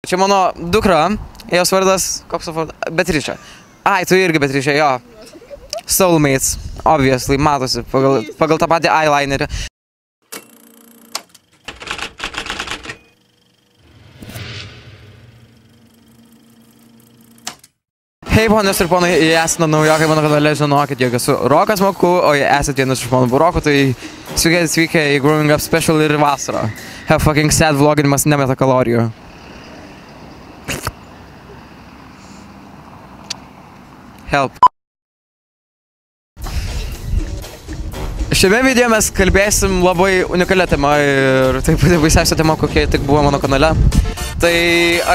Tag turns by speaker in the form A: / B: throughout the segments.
A: Čia mano dukra, jos vardas, koks vardas? Beatričė. Ai, tu irgi Beatričė, jo. Soulmates, obviously, matosi pagal tą patį eyelinerį. Hei, ponios ir ponai, jei esate naujokai mano kanale, žinokit, jog esu Rokas Moku, o jei esate vienas iš mano burokų, tai sveiki atvykę į Growing Up Special ir vasarą. Have fucking sad vloginimas nemeta kalorijų. Help. Šiame video mes kalbėsim labai unikalią temą ir tai pati baisiausia tema, kokia tik buvo mano kanale. Tai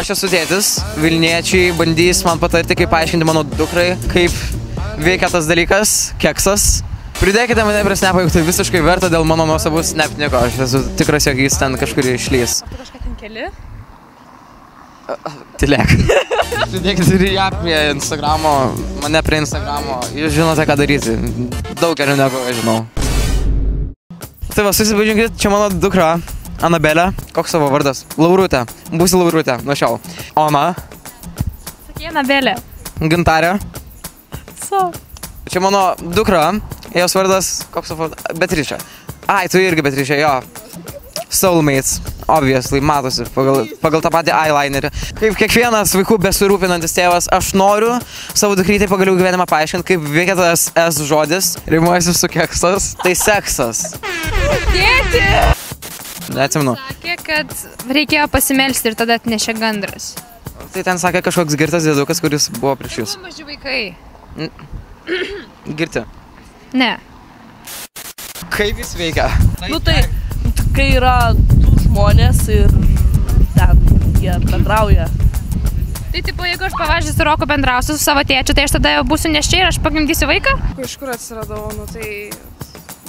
A: aš esu tėtis, Vilniečiai bandys man patarti, kaip paaiškinti mano dukrai, kaip veikia tas dalykas, keksas. Pridėkite mane prie snapo, jeigu tai visiškai verta dėl mano nuostabus snapniko, aš esu tikras, jog jis ten kažkur išlys.
B: O tu kažką ten keli?
A: Tylėk. Pridėkite ir ją prie Instagramo, mane prie Instagramo, jūs žinote, ką daryti, daug geriau negu aš žinau. Tai va, susipažinkit, čia mano dukra. Anabelė, koks savo vardas? Laurutė. Būsi Laurutė, nuo šiol. Ona.
B: Sakė Anabelė.
A: Gintarė.
B: So.
A: Čia mano dukra, jos vardas, koks savo vardas? Beatričė. Ai, tu irgi Beatričė, jo. Soulmates, obviously, matosi pagal tą patį eyelinerį. Kaip kiekvienas vaikų besirūpinantis tėvas, aš noriu savo dukrytei pagaliau gyvenimą paaiškinti, kaip veikia tas S žodis, rimuojasi su keksas, tai seksas.
B: Tėti!
A: Neatsimenu.
B: Sakė, kad reikėjo pasimelsti ir tada atnešė gandras.
A: Tai ten sakė kažkoks girtas dėdukas, kuris buvo prieš jūs.
B: Maži vaikai.
A: Girti.
B: Ne.
A: Kaip jis veikia?
C: Nu tai, kai yra du žmonės ir ten jie bendrauja.
B: Tai tipo, jeigu aš pavažiuosiu su Roku bendrausiu su savo tėčiu, tai aš tada jau būsiu neščia ir aš pagimdysiu vaiką?
D: Iš kur atsiradau, nu tai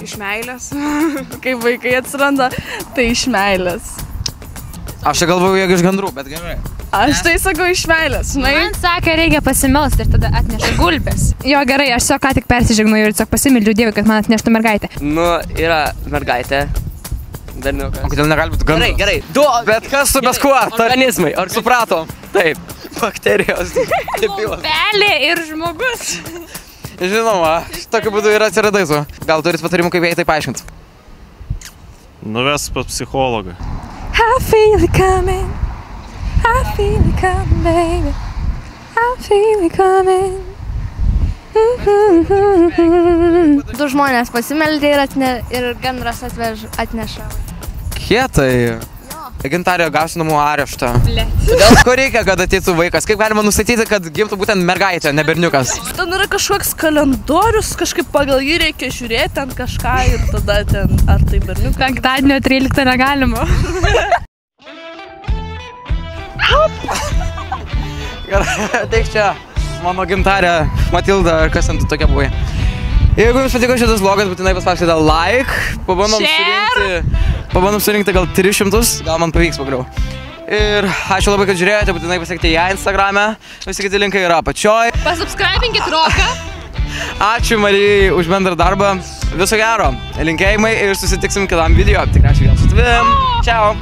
D: iš meilės. Kai vaikai atsiranda, tai iš meilės.
A: Aš čia galvoju, jeigu iš gandrų, bet gerai.
D: Aš tai sakau iš meilės, žinai.
B: Man sakė, reikia pasimelsti ir tada atneša gulbės. Jo, gerai, aš tiesiog ką tik persižegnoju ir tiesiog pasimeldžiu Dievui, kad man atneštų mergaitę.
E: Nu, yra mergaitė. Berniukas.
A: O kodėl negali būti gandras?
E: Gerai, du.
A: Bet kas su bet kuo?
E: Organizmai.
A: Supratom.
E: Taip.
A: Bakterijos.
B: Pelė ir žmogus.
A: Žinoma, tokiu būdu ir atsiradai tu. Gal turit patarimų, kaip jai tai paaiškinti?
F: Nuves pas psichologą.
B: I feel it coming. I feel it coming, baby. I feel it coming.
G: Du žmonės pasimeldė ir gandras atneša.
A: Kietai. Gintarė gausi namų areštą. Dėl ko reikia, kad ateitų vaikas? Kaip galima nustatyti, kad gimtų būtent mergaitė, ne berniukas?
C: Ten yra kažkoks kalendorius, kažkaip pagal jį reikia žiūrėti ten kažką ir tada ten, ar tai berniukas.
B: Penktadienio 13 negalima.
A: Gerai, ateik čia. Mano Gintarė, Matilda, ar kas ten tu tokia buvai. Jeigu jums patiko šitas vlogas, būtinai paspauskite like. Pabandom surinkti gal 300, gal man pavyks pagaliau. Ir ačiū labai, kad žiūrėjote, būtinai pasiekite ją Instagrame. Visi kiti linkai yra apačioj.
B: Pasubscribinkit Roką.
A: Ačiū Marijai už bendrą darbą. Viso gero. Linkėjimai ir susitiksim kitam video. Tikriausiai vėl su tavim. Ciao.